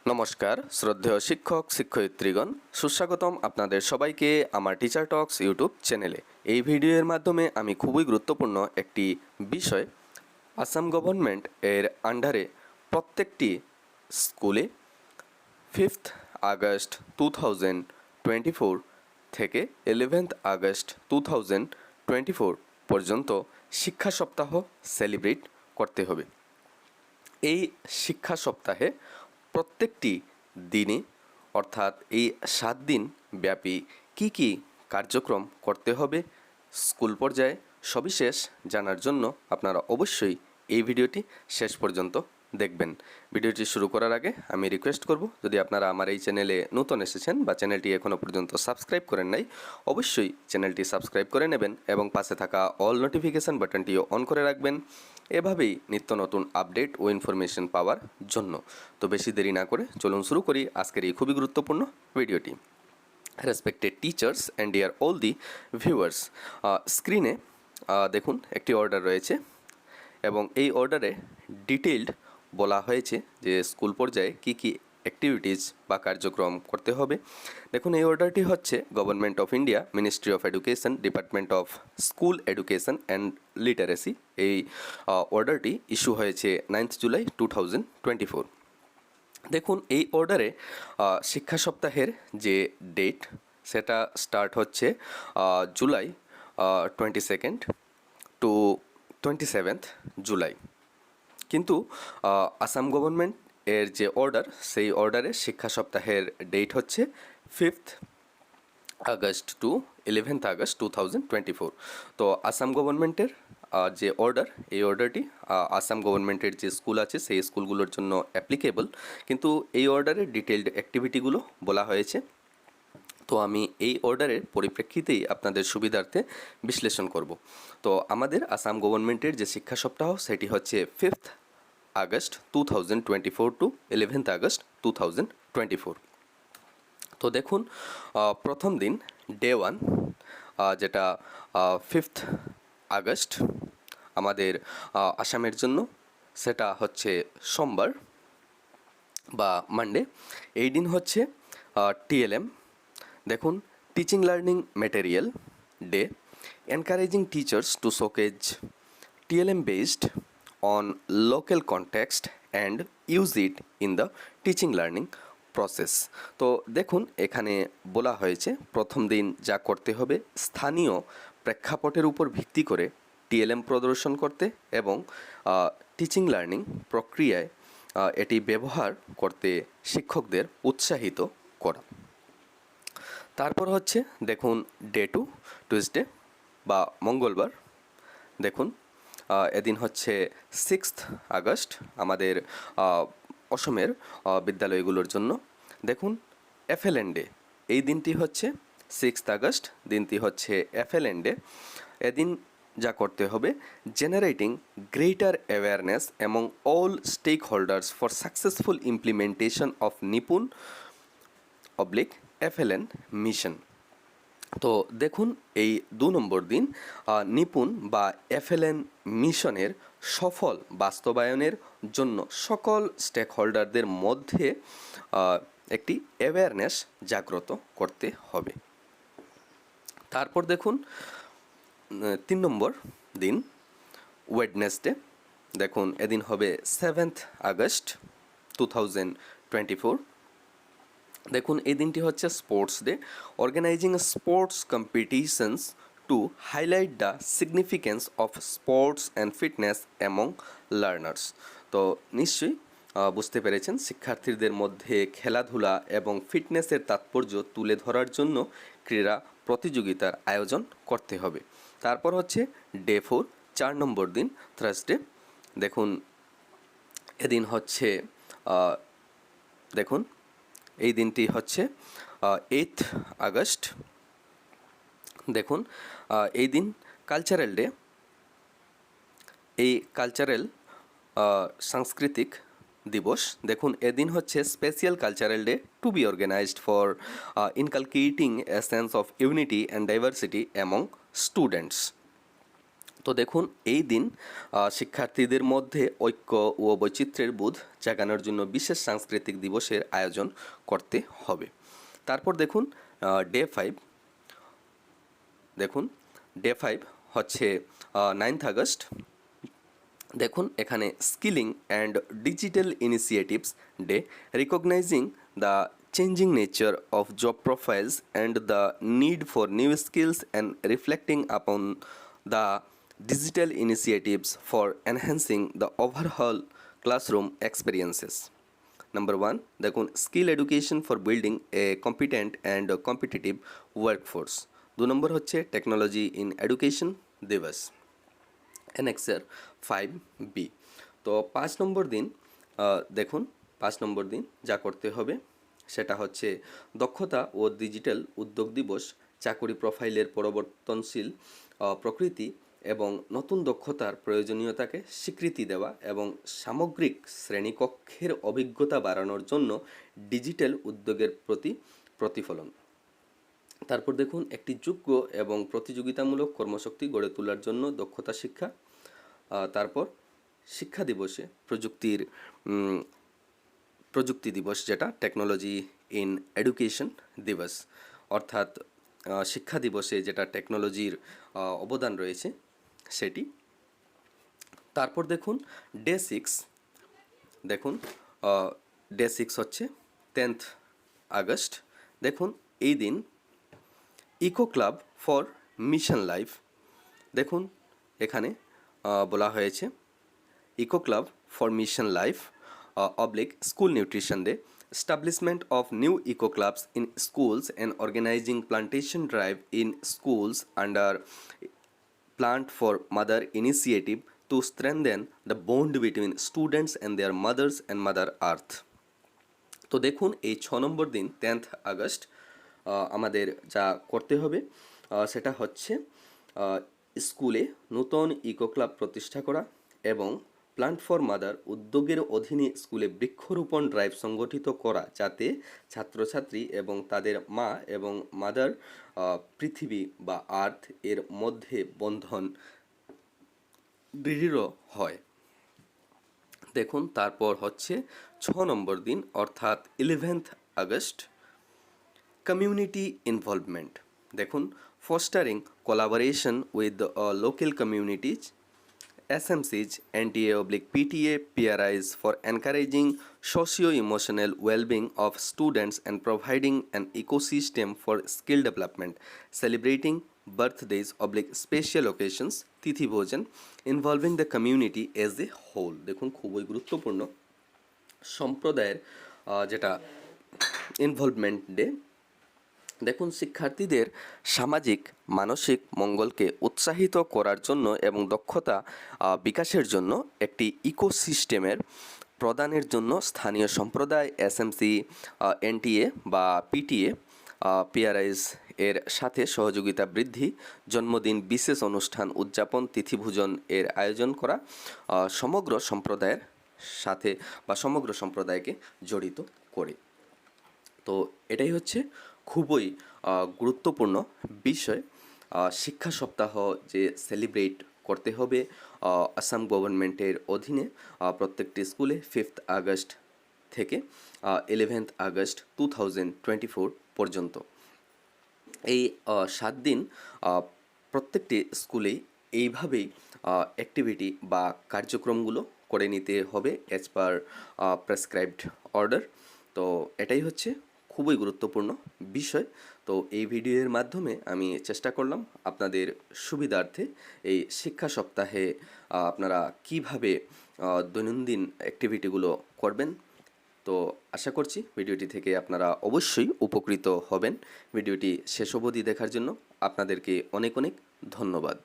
নমস্কার শ্রদ্ধেয় শিক্ষক শিক্ষয়িত্রীগণ, সুস্বাগতম আপনাদের সবাইকে আমার টিচার টক্স ইউটিউব চ্যানেলে। এই ভিডিওর মাধ্যমে আমি খুবই গুরুত্বপূর্ণ একটি বিষয়, আসাম গভর্নমেন্ট এর আন্ডারে প্রত্যেকটি স্কুলে 5th আগস্ট 2024 থেকে 11th আগস্ট 2024 পর্যন্ত শিক্ষা সপ্তাহ সেলিব্রেট করতে হবে। এই শিক্ষা সপ্তাহে প্রত্যেকটি দিনে অর্থাৎ এই 7 দিন ব্যাপী কি কি কার্যক্রম করতে হবে স্কুল পর্যায়ে সবিশেষ জানার জন্য আপনারা অবশ্যই এই ভিডিওটি শেষ পর্যন্ত দেখবেন। ভিডিওটি শুরু করার আগে আমি রিকোয়েস্ট করব, যদি আপনারা আমার এই চ্যানেলে নতুন এসেছেন বা চ্যানেলটি এখনও পর্যন্ত সাবস্ক্রাইব করেন নাই, অবশ্যই চ্যানেলটি সাবস্ক্রাইব করে নেবেন এবং পাশে থাকা অল নোটিফিকেশান বাটনটিও অন করে রাখবেন, এভাবেই নিত্য নতুন আপডেট ও ইনফরমেশন পাওয়ার জন্য। তো বেশি দেরি না করে চলুন শুরু করি আজকের এই খুবই গুরুত্বপূর্ণ ভিডিওটি। Respected teachers and deer all the viewers, স্ক্রিনে দেখুন একটি অর্ডার রয়েছে এবং এই অর্ডারে ডিটেইলড বলা হয়েছে যে স্কুল পর্যায়ে কী কী অ্যাক্টিভিটিস বা কার্যক্রম করতে হবে। দেখুন এই অর্ডারটি হচ্ছে government of India, ministry of education, department of school education and literacy. এই অর্ডারটি ইস্যু হয়েছে 9th জুলাই 2024। দেখুন এই অর্ডারে শিক্ষা সপ্তাহের যে ডেট সেটা স্টার্ট হচ্ছে July 22nd two 27th July, কিন্তু আসাম গভর্নমেন্ট এর যে অর্ডার সেই অর্ডারে শিক্ষা সপ্তাহের ডেট হচ্ছে 5th August two 11th August 2024। তো আসাম গভর্নমেন্টের যে অর্ডার, এই অর্ডারটি আসাম গভর্নমেন্টের যে স্কুল আছে সেই স্কুলগুলোর জন্য অ্যাপ্লিকেবল, কিন্তু এই অর্ডারের ডিটেলড অ্যাক্টিভিটিগুলো বলা হয়েছে। তো আমি এই অর্ডারের পরিপ্রেক্ষিতেই আপনাদের সুবিধার্থে বিশ্লেষণ করব। তো আমাদের আসাম গভর্নমেন্টের যে শিক্ষা সপ্তাহ সেটি হচ্ছে 5th August 2024 two 11th August 2024। তো দেখুন প্রথম দিন ডে 1 যেটা 5th আগস্ট আমাদের আসামের জন্য, সেটা হচ্ছে সোমবার বা মানডে। এই দিন হচ্ছে টিএলএম। দেখুন teaching learning material day, encouraging teachers to showcase TLM based on local context and use it in the teaching learning process. তো দেখুন এখানে বলা হয়েছে প্রথম দিন যা করতে হবে স্থানীয় প্রেক্ষাপটের উপর ভিত্তি করে টিএলএম প্রদর্শন করতে এবং টিচিং লার্নিং প্রক্রিয়ায় এটি ব্যবহার করতে শিক্ষকদের উৎসাহিত করা। তারপর হচ্ছে দেখুন ডে 2 টুইসডে বা মঙ্গলবার। দেখুন এদিন হচ্ছে 6th আগস্ট আমাদের অসমের বিদ্যালয়গুলোর জন্য। দেখুন এফএলএন ডে, এই দিনটি হচ্ছে 6th আগস্ট, দিনটি হচ্ছে এফএলএন ডে। এদিন যা করতে হবে generating greater awareness among all stakeholders for successful implementation of NIPUN oblique FLN mission. তো দেখুন এই 2 নম্বর দিন নিপুণ বা এফএলএন মিশনের সফল বাস্তবায়নের জন্য সকল স্টেক হোল্ডারদের মধ্যে একটি অ্যাওয়ারনেস জাগ্রত করতে হবে। তারপর দেখুন 3 নম্বর দিন ওয়েডনেসডে। দেখুন এদিন হবে 7th আগস্ট 2024। দেখুন এই দিনটি হচ্ছে sports day, organising sports competitions to highlight the significance of sports and fitness among learners. তো নিশ্চয়ই বুঝতে পেরেছেন শিক্ষার্থীদের মধ্যে খেলাধুলা এবং ফিটনেসের তাৎপর্য তুলে ধরার জন্য ক্রীড়া প্রতিযোগিতার আয়োজন করতে হবে। তারপর হচ্ছে ডে 4 4 নম্বর দিন থার্সডে। দেখুন এদিন হচ্ছে দেখুন এই দিনটি হচ্ছে 8th আগস্ট। দেখুন এই দিন কালচারাল ডে, এই কালচারাল সাংস্কৃতিক দিবস। দেখুন এদিন হচ্ছে special cultural day to be organised for inculcating a sense of unity and diversity among students. তো দেখুন এই দিন শিক্ষার্থীদের মধ্যে ঐক্য ও বৈচিত্র্যের বোধ জাগানোর জন্য বিশেষ সাংস্কৃতিক দিবসের আয়োজন করতে হবে। তারপর দেখুন ডে 5, দেখুন ডে 5 হচ্ছে 9th আগস্ট। দেখুন এখানে skilling and digital initiatives day, recognising the changing nature of job profiles and the need for new skills and reflecting upon the digital initiatives for enhancing the overall classroom experiences. Number 1, দেখুন skill education for building A competent and competitive workforce. 2 নম্বর হচ্ছে technology in education দিবস। Annexure 5B। তো 5 নম্বর দিন দেখুন 5 নম্বর দিন যা করতে হবে সেটা হচ্ছে দক্ষতা ও ডিজিটাল উদ্যোগ দিবস, চাকরি প্রোফাইলের পরিবর্তনশীল প্রকৃতি এবং নতুন দক্ষতার প্রয়োজনীয়তাকে স্বীকৃতি দেওয়া এবং সামগ্রিক শ্রেণীকক্ষের অভিজ্ঞতা বাড়ানোর জন্য ডিজিটাল উদ্যোগের প্রতি প্রতিফলন। তারপর দেখুন একটি যোগ্য এবং প্রতিযোগিতামূলক কর্মশক্তি গড়ে তোলার জন্য দক্ষতা শিক্ষা। তারপর শিক্ষা দিবসে প্রযুক্তি দিবস, যেটা টেকনোলজি ইন এডুকেশন দিবস, অর্থাৎ শিক্ষা দিবসে যেটা টেকনোলজির অবদান রয়েছে সেটি। তারপর দেখুন ডে 6, দেখুন ডে 6 হচ্ছে 10th আগস্ট। দেখুন এই দিন eco club for mission life, দেখুন এখানে বলা হয়েছে eco club for mission life school nutrition day, establishment of new eco clubs in schools and organizing plantation drive in schools under plant for mother initiative to strengthen the bond between students and their mothers and mother earth. তো দেখুন এই 6 নম্বর দিন 10th August আমাদের যা করতে হবে সেটা হচ্ছে স্কুলে নতুন ইকো ক্লাব প্রতিষ্ঠা করা এবং প্ল্যান্ট ফর মাদার উদ্যোগের অধীনে স্কুলে বৃক্ষরোপণ ড্রাইভ সংগঠিত করা, যাতে ছাত্রছাত্রী এবং তাদের মা এবং মাদার পৃথিবী বা আর্থ এর মধ্যে বন্ধন দৃঢ় হয়। দেখুন তারপর হচ্ছে 6 নম্বর দিন অর্থাৎ 11th আগস্ট কমিউনিটি ইনভলভমেন্ট। দেখুন fostering collaboration with local communities, SMCs, NTA/PTA, PRIs for encouraging socio-emotional well-being of students and providing an ecosystem for skill development, celebrating birthdays/special occasions, তিথি ভোজন, involving the community as a whole। দেখুন খুবই গুরুত্বপূর্ণ সম্প্রদায়ের যেটা involvement day. দেখুন শিক্ষার্থীদের সামাজিক মানসিক মঙ্গলকে উৎসাহিত করার জন্য এবং দক্ষতা বিকাশের জন্য একটি ইকোসিস্টেমের প্রদানের জন্য স্থানীয় সম্প্রদায়, SMC, NTA বা PTA, PRIs এর সাথে সহযোগিতা বৃদ্ধি, জন্মদিন, বিশেষ অনুষ্ঠান উদযাপন, তিথিভোজন এর আয়োজন করা, সমগ্র সম্প্রদায়ের সাথে বা সমগ্র সম্প্রদায়কে জড়িত করে। তো এটাই হচ্ছে খুবই গুরুত্বপূর্ণ বিষয়। শিক্ষা সপ্তাহ যে সেলিব্রেট করতে হবে আসাম গভর্নমেন্টের অধীনে প্রত্যেকটি স্কুলে 5th আগস্ট থেকে 11th আগস্ট 2024 পর্যন্ত। এই 7 দিন প্রত্যেকটি স্কুলেই এইভাবেই অ্যাক্টিভিটি বা কার্যক্রমগুলো করে নিতে হবে অ্যাজ পার প্রেসক্রাইবড অর্ডার। তো এটাই হচ্ছে খুবই গুরুত্বপূর্ণ বিষয়। তো এই ভিডিওর মাধ্যমে আমি চেষ্টা করলাম আপনাদের সুবিধার্থে এই শিক্ষা সপ্তাহে আপনারা কিভাবে দৈনন্দিন অ্যাক্টিভিটিগুলো করবেন। তো আশা করছি ভিডিওটি থেকে আপনারা অবশ্যই উপকৃত হবেন। ভিডিওটি শেষ অবধি দেখার জন্য আপনাদেরকে অনেক অনেক ধন্যবাদ।